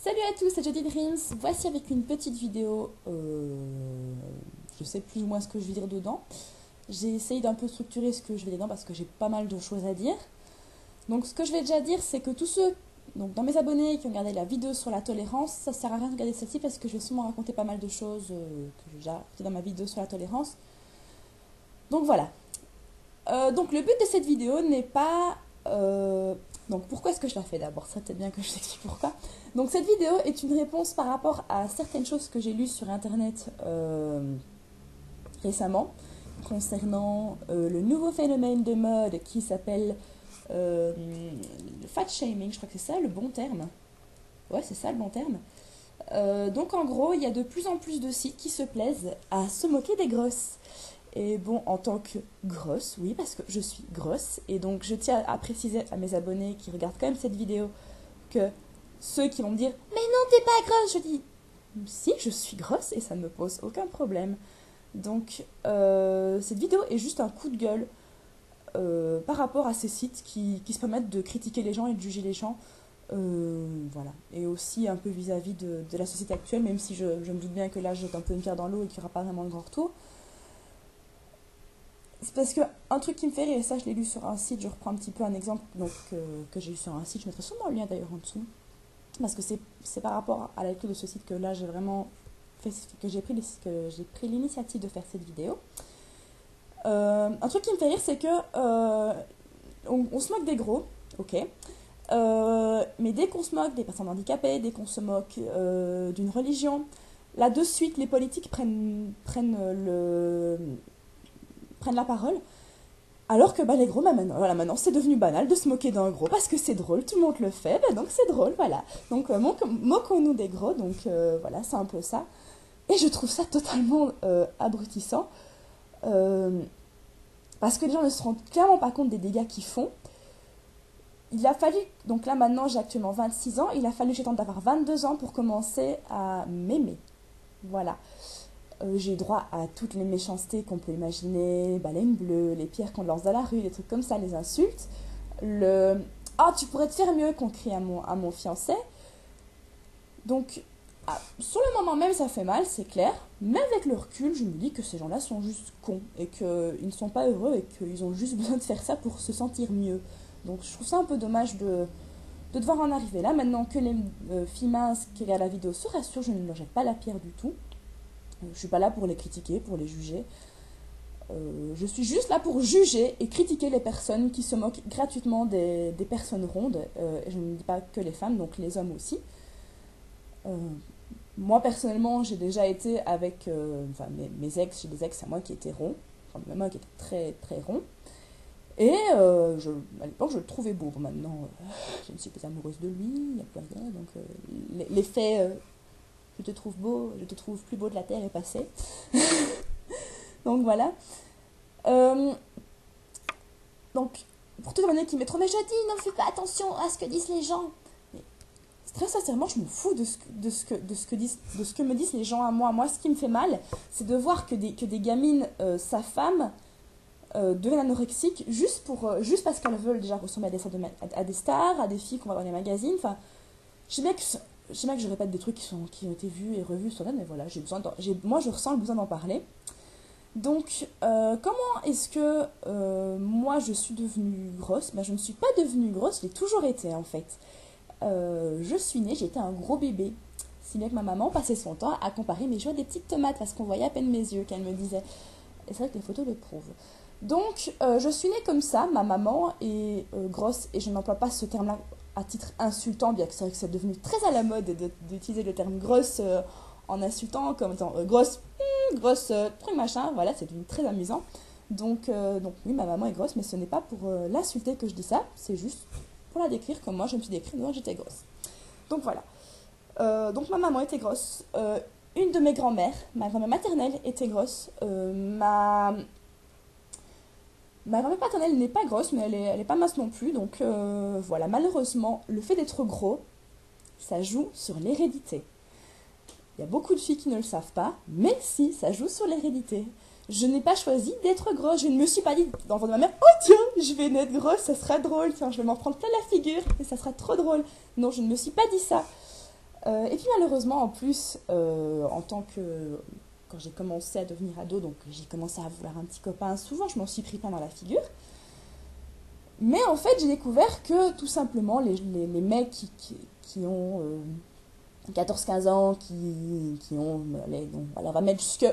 Salut à tous, c'est Jody Dreams. Voici avec une petite vidéo, je sais plus ou moins ce que je vais dire dedans. J'ai essayé d'un peu structurer ce que je vais dire dedans parce que j'ai pas mal de choses à dire. Donc ce que je vais déjà dire, c'est que tous ceux, donc dans mes abonnés qui ont regardé la vidéo sur la tolérance, ça sert à rien de regarder celle-ci parce que je vais sûrement raconter pas mal de choses que j'ai déjà racontées dans ma vidéo sur la tolérance. Donc voilà. Donc le but de cette vidéo n'est pas... donc pourquoi est-ce que je la fais d'abord? Ça serait peut-être bien que je t'explique pourquoi. Donc cette vidéo est une réponse par rapport à certaines choses que j'ai lues sur internet récemment concernant le nouveau phénomène de mode qui s'appelle le fat shaming, je crois que c'est ça le bon terme. Ouais, c'est ça le bon terme. Donc en gros, il y a de plus en plus de sites qui se plaisent à se moquer des grosses. Et bon, en tant que grosse, oui, parce que je suis grosse, et donc je tiens à préciser à mes abonnés qui regardent quand même cette vidéo que ceux qui vont me dire « Mais non, t'es pas grosse !» Je dis « Si, je suis grosse et ça ne me pose aucun problème. » Donc, cette vidéo est juste un coup de gueule par rapport à ces sites qui se permettent de critiquer les gens et de juger les gens. Voilà. Et aussi un peu vis-à-vis de la société actuelle, même si je me doute bien que là, j'ai un peu une pierre dans l'eau et qu'il n'y aura pas vraiment de grand retour. C'est parce que un truc qui me fait rire, et ça je l'ai lu sur un site, je reprends un petit peu un exemple donc, que j'ai lu sur un site, je mettrai sûrement le lien d'ailleurs en dessous, parce que c'est par rapport à la lecture de ce site que là j'ai vraiment fait, que j'ai pris l'initiative de faire cette vidéo. Un truc qui me fait rire, c'est que on se moque des gros, ok, mais dès qu'on se moque des personnes handicapées, dès qu'on se moque d'une religion, là de suite les politiques prennent la parole, alors que les gros, maintenant c'est devenu banal de se moquer d'un gros, parce que c'est drôle, tout le monde le fait, donc c'est drôle, voilà. Donc moquons-nous des gros, donc voilà, c'est un peu ça. Et je trouve ça totalement abrutissant, parce que les gens ne se rendent clairement pas compte des dégâts qu'ils font. Il a fallu, donc là maintenant j'ai actuellement 26 ans, il a fallu que j'attende d'avoir 22 ans pour commencer à m'aimer, voilà. J'ai eu droit à toutes les méchancetés qu'on peut imaginer, baleines bleues, les pierres qu'on lance dans la rue, des trucs comme ça, les insultes. Ah, tu pourrais te faire mieux qu'on crie à mon fiancé. Donc, sur le moment même, ça fait mal, c'est clair. Mais avec le recul, je me dis que ces gens-là sont juste cons et qu'ils ne sont pas heureux et qu'ils ont juste besoin de faire ça pour se sentir mieux. Donc, je trouve ça un peu dommage de devoir en arriver là. Maintenant que les filles minces qui regardent la vidéo se rassurent, je ne leur jette pas la pierre du tout. Je suis pas là pour les critiquer, pour les juger. Je suis juste là pour juger et critiquer les personnes qui se moquent gratuitement des personnes rondes. Et je ne dis pas que les femmes, donc les hommes aussi. Moi, personnellement, j'ai déjà été avec mes ex, j'ai des ex à moi qui étaient ronds. Enfin, même un qui était très, très rond. Et à l'époque, je le trouvais beau. Bon, maintenant, je ne suis plus amoureuse de lui, il n'y a plus rien. Donc, les faits... je te trouve beau, je te trouve plus beau de la terre est passé. Donc voilà. Donc, pour tous les abonnés qui me trouvent, mais je dis, ne fais pas attention à ce que disent les gens. Mais très sincèrement, je m'en fous de ce que me disent les gens à moi. Moi, ce qui me fait mal, c'est de voir que des gamines s'affament, deviennent anorexiques, juste parce qu'elles veulent déjà ressembler à des stars, à des filles qu'on va dans les magazines. Enfin, je sais bien que je répète des trucs qui ont été vus et revus sur Internet, mais voilà, moi je ressens le besoin d'en parler. Donc, comment est-ce que moi je suis devenue grosse? Je ne suis pas devenue grosse, je l'ai toujours été en fait. Je suis née, j'étais un gros bébé. Si bien que ma maman passait son temps à comparer mes joues à des petites tomates parce qu'on voyait à peine mes yeux, qu'elle me disait. Et c'est vrai que les photos le prouvent. Donc, je suis née comme ça, ma maman est grosse, et je n'emploie pas ce terme-là à titre insultant, bien que c'est vrai que c'est devenu très à la mode d'utiliser le terme grosse en insultant, comme étant grosse, truc machin, voilà, c'est devenu très amusant. Donc oui, ma maman est grosse, mais ce n'est pas pour l'insulter que je dis ça, c'est juste pour la décrire comme moi je me suis décrite quand j'étais grosse. Donc voilà. Donc ma maman était grosse, une de mes grand-mères, ma grand-mère maternelle était grosse, ma grand-mère paternelle n'est pas grosse, mais elle est pas mince non plus. Donc voilà, malheureusement, le fait d'être gros, ça joue sur l'hérédité. Il y a beaucoup de filles qui ne le savent pas, mais si, ça joue sur l'hérédité. Je n'ai pas choisi d'être grosse. Je ne me suis pas dit dans le ventre de ma mère, oh tiens, je vais naître grosse, ça sera drôle. Tiens, je vais m'en prendre plein la figure et ça sera trop drôle. Non, je ne me suis pas dit ça. Et puis malheureusement, en plus, en tant que... Quand j'ai commencé à devenir ado, donc j'ai commencé à vouloir un petit copain, souvent je m'en suis pris plein dans la figure. Mais en fait, j'ai découvert que tout simplement, les mecs qui ont 14-15 ans, qui ont... Allez, donc, voilà, on va mettre jusque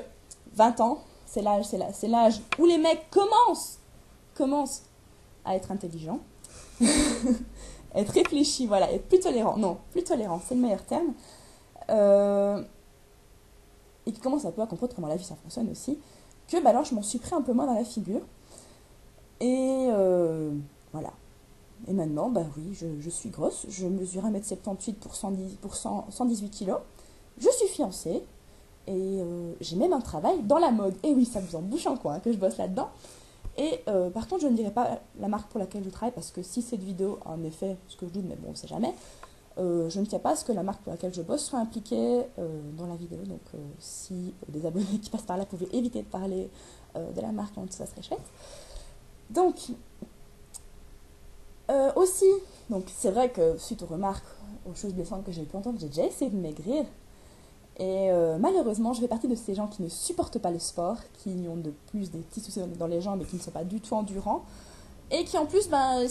20 ans, c'est l'âge où les mecs commencent à être intelligents, être réfléchis, voilà, être plus tolérants. Non, plus tolérants, c'est le meilleur terme. Et qui commencent un peu à comprendre comment la vie ça fonctionne aussi, que bah alors je m'en suis pris un peu moins dans la figure. Et voilà. Et maintenant, bah oui, je suis grosse, je mesure 1m78 pour 118 kg, je suis fiancée, et j'ai même un travail dans la mode. Et oui, ça vous en bouche en coin que je bosse là-dedans. Et par contre, je ne dirai pas la marque pour laquelle je travaille, parce que si cette vidéo a en effet ce que je doute, mais bon, on ne sait jamais, je ne tiens pas à ce que la marque pour laquelle je bosse soit impliquée dans la vidéo. Donc si des abonnés qui passent par là pouvaient éviter de parler de la marque, donc ça serait chouette. Donc, aussi, donc c'est vrai que suite aux remarques, aux choses blessantes que j'ai pu entendre, j'ai déjà essayé de maigrir. Et malheureusement, je fais partie de ces gens qui ne supportent pas le sport, qui ont de plus des petits soucis dans les jambes et qui ne sont pas du tout endurants. Et qui en plus, ben,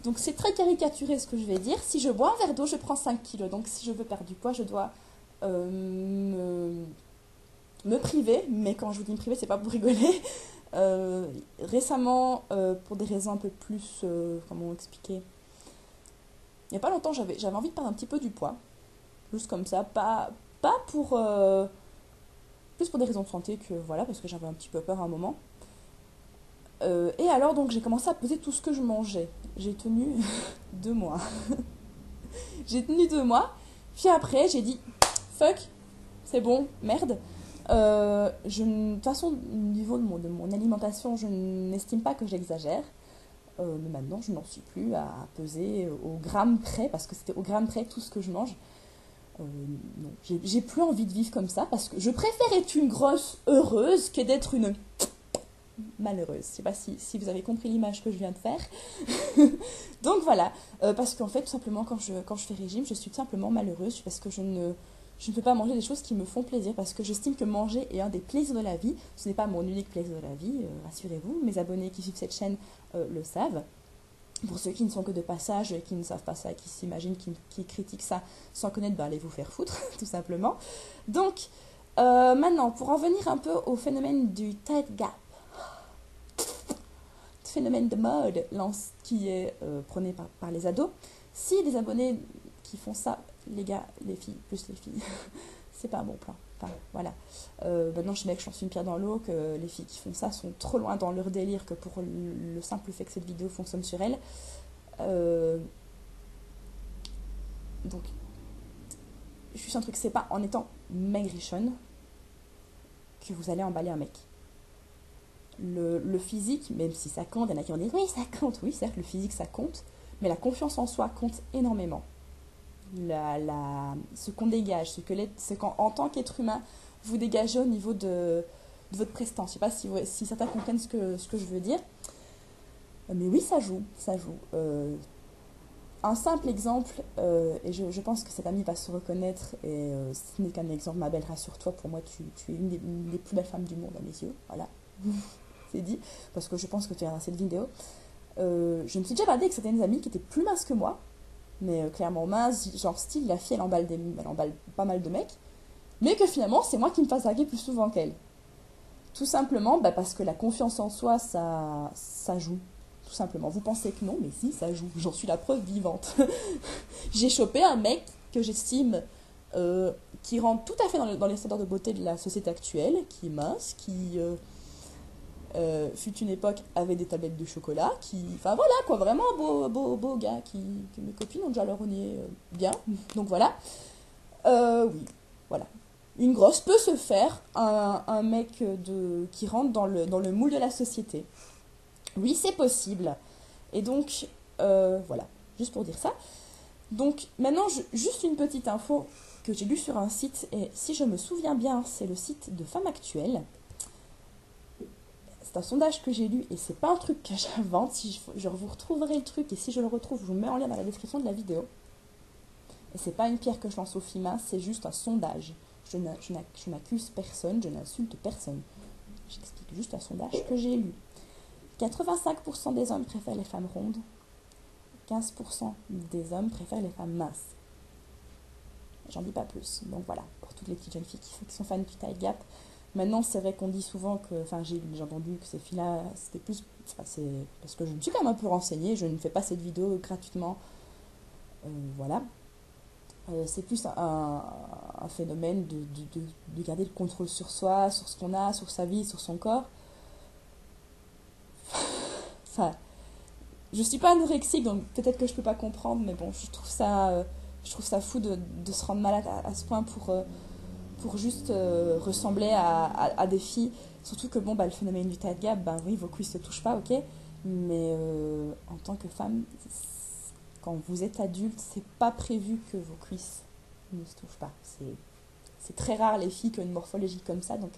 donc c'est très caricaturé ce que je vais dire, si je bois un verre d'eau, je prends 5 kilos. Donc si je veux perdre du poids, je dois me priver. Mais quand je vous dis me priver, c'est pas pour rigoler. Récemment, pour des raisons un peu plus, comment expliquer, il n'y a pas longtemps, j'avais envie de perdre un petit peu du poids. Juste comme ça, pas pour... plus pour des raisons de santé que voilà, parce que j'avais un petit peu peur à un moment. Et alors, donc, j'ai commencé à peser tout ce que je mangeais. J'ai tenu 2 mois. J'ai tenu 2 mois. Puis après, j'ai dit, fuck, c'est bon, merde. De toute façon, au niveau de mon alimentation, je n'estime pas que j'exagère. Mais maintenant, je n'en suis plus à peser au gramme près, parce que c'était au gramme près tout ce que je mange. Non, j'ai plus envie de vivre comme ça, parce que je préfère être une grosse heureuse que d'être une malheureuse. Je sais pas si vous avez compris l'image que je viens de faire. Donc voilà, parce qu'en fait, tout simplement, quand je fais régime, je suis tout simplement malheureuse, parce que je ne peux pas manger des choses qui me font plaisir, parce que j'estime que manger est un des plaisirs de la vie. Ce n'est pas mon unique plaisir de la vie, rassurez-vous. Mes abonnés qui suivent cette chaîne le savent. Pour ceux qui ne sont que de passage et qui ne savent pas ça, qui s'imaginent, qui critiquent ça sans connaître, allez vous faire foutre, tout simplement. Donc, maintenant, pour en venir un peu au phénomène du tight gap, phénomène de mode qui est prôné par les ados. Si des abonnés qui font ça, les gars, les filles, plus les filles, c'est pas un bon plan. Enfin, voilà. Maintenant, je sais que j'en suis une pierre dans l'eau, que les filles qui font ça sont trop loin dans leur délire que pour le simple fait que cette vidéo fonctionne sur elles. Donc, juste un truc, c'est pas en étant maigrichonne que vous allez emballer un mec. Le physique, même si ça compte, il y en a qui vont dire oui, ça compte. Oui, certes, le physique, ça compte, mais la confiance en soi compte énormément. Ce qu'on dégage, ce qu'en tant qu'être humain, vous dégagez au niveau de votre prestance. Je ne sais pas si certains comprennent ce que je veux dire. Mais oui, ça joue. Un simple exemple, et je pense que cet ami va se reconnaître, et ce n'est qu'un exemple, ma belle, rassure-toi, pour moi, tu es une des plus belles femmes du monde à mes yeux. Voilà. C'est dit, parce que je pense que tu verras cette vidéo. Je me suis déjà baladée avec certaines amies qui étaient plus minces que moi, mais clairement minces, genre style, la fille elle emballe pas mal de mecs, mais que finalement c'est moi qui me fasse draguer plus souvent qu'elle. Tout simplement parce que la confiance en soi, ça joue. Tout simplement. Vous pensez que non, mais si, ça joue. J'en suis la preuve vivante. J'ai chopé un mec que j'estime qui rentre tout à fait dans les standards de beauté de la société actuelle, qui est mince, qui... fut une époque avait des tablettes de chocolat enfin voilà quoi, vraiment beau gars que mes copines ont déjà leur renié bien, donc voilà. Oui, voilà, une grosse peut se faire un mec qui rentre dans le moule de la société. Oui, c'est possible. Et donc voilà, juste pour dire ça. Donc maintenant, juste une petite info que j'ai lue sur un site, et si je me souviens bien, c'est le site de Femme Actuelle. C'est un sondage que j'ai lu et c'est pas un truc que j'invente. Si je vous retrouverai le truc, et si je le retrouve, je vous mets en lien dans la description de la vidéo. Et c'est pas une pierre que je lance aux filles minces, c'est juste un sondage. Je n'accuse personne, je n'insulte personne. J'explique juste un sondage que j'ai lu. 85% des hommes préfèrent les femmes rondes, 15% des hommes préfèrent les femmes minces. J'en dis pas plus. Donc voilà, pour toutes les petites jeunes filles qui sont fans du tight gap. Maintenant, c'est vrai qu'on dit souvent que, enfin, j'ai entendu que ces filles-là, c'était plus, enfin, c'est parce que je me suis quand même un peu renseignée, je ne fais pas cette vidéo gratuitement, voilà. C'est plus un phénomène de garder le contrôle sur soi, sur ce qu'on a, sur sa vie, sur son corps. Enfin, je suis pas anorexique, donc peut-être que je peux pas comprendre, mais bon, je trouve ça fou de se rendre malade à ce point pour juste ressembler à des filles. Surtout que bon, bah, le phénomène du tight gap, ben oui, vos cuisses ne se touchent pas, ok, mais en tant que femme, quand vous êtes adulte, c'est pas prévu que vos cuisses ne se touchent pas. C'est très rare les filles qui ont une morphologie comme ça, donc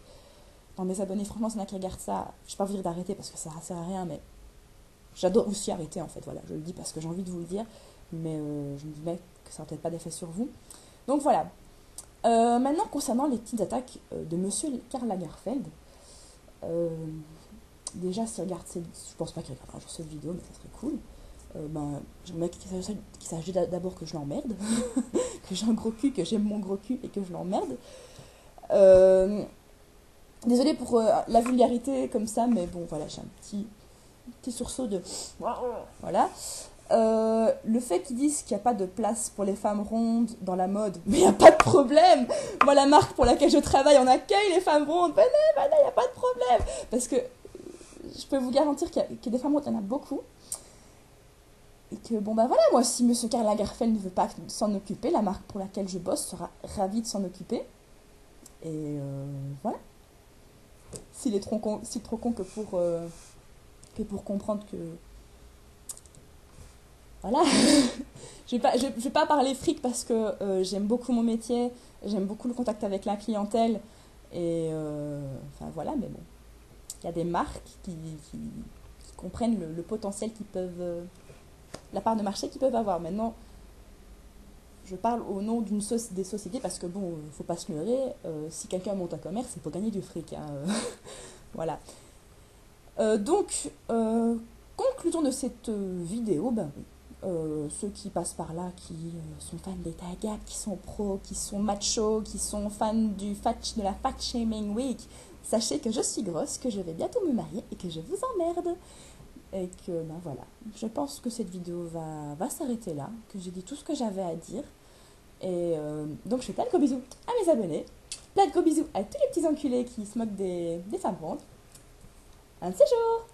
dans mes abonnés, franchement, s'il y en a qui regardent ça, je vais pas vous dire d'arrêter parce que ça sert à rien, mais j'adore aussi arrêter en fait, voilà, je le dis parce que j'ai envie de vous le dire, mais je me dis mec, que ça n'a peut-être pas d'effet sur vous. Donc voilà. Maintenant, concernant les petites attaques de Monsieur Karl Lagerfeld, déjà, s'il regarde je pense pas qu'il regardera un jour cette vidéo, mais ça serait cool. J'aimerais qu'il s'agit d'abord que je l'emmerde, que j'ai un gros cul, que j'aime mon gros cul et que je l'emmerde. Désolée pour la vulgarité comme ça, mais bon, voilà, j'ai un petit sursaut de... Voilà. Le fait qu'ils disent qu'il n'y a pas de place pour les femmes rondes dans la mode, mais il n'y a pas de problème. Moi, la marque pour laquelle je travaille, on accueille les femmes rondes. Venez, il n'y a pas de problème. Parce que je peux vous garantir que des femmes rondes, il y en a beaucoup. Et que, bon, bah voilà, moi, si Monsieur Karl Lagerfeld ne veut pas s'en occuper, la marque pour laquelle je bosse sera ravie de s'en occuper. Et voilà. S'il est trop con que pour comprendre que... Voilà. Je vais pas parler fric parce que j'aime beaucoup mon métier, j'aime beaucoup le contact avec la clientèle. Et enfin voilà, mais bon. Il y a des marques qui comprennent le potentiel qu'ils peuvent... la part de marché qu'ils peuvent avoir. Maintenant, je parle au nom des sociétés parce que bon, faut pas se leurrer, si quelqu'un monte un commerce, c'est pour gagner du fric. Hein, voilà. Donc, conclusion de cette vidéo, ben oui. Ceux qui passent par là, qui sont fans des tight gap, qui sont pros, qui sont machos, qui sont fans de la Fat Shaming Week, sachez que je suis grosse, que je vais bientôt me marier et que je vous emmerde. Et que, ben voilà, je pense que cette vidéo va s'arrêter là, que j'ai dit tout ce que j'avais à dire. Et donc je fais plein de gros bisous à mes abonnés, plein de gros bisous à tous les petits enculés qui se moquent des femmes rondes. Un de ces jours!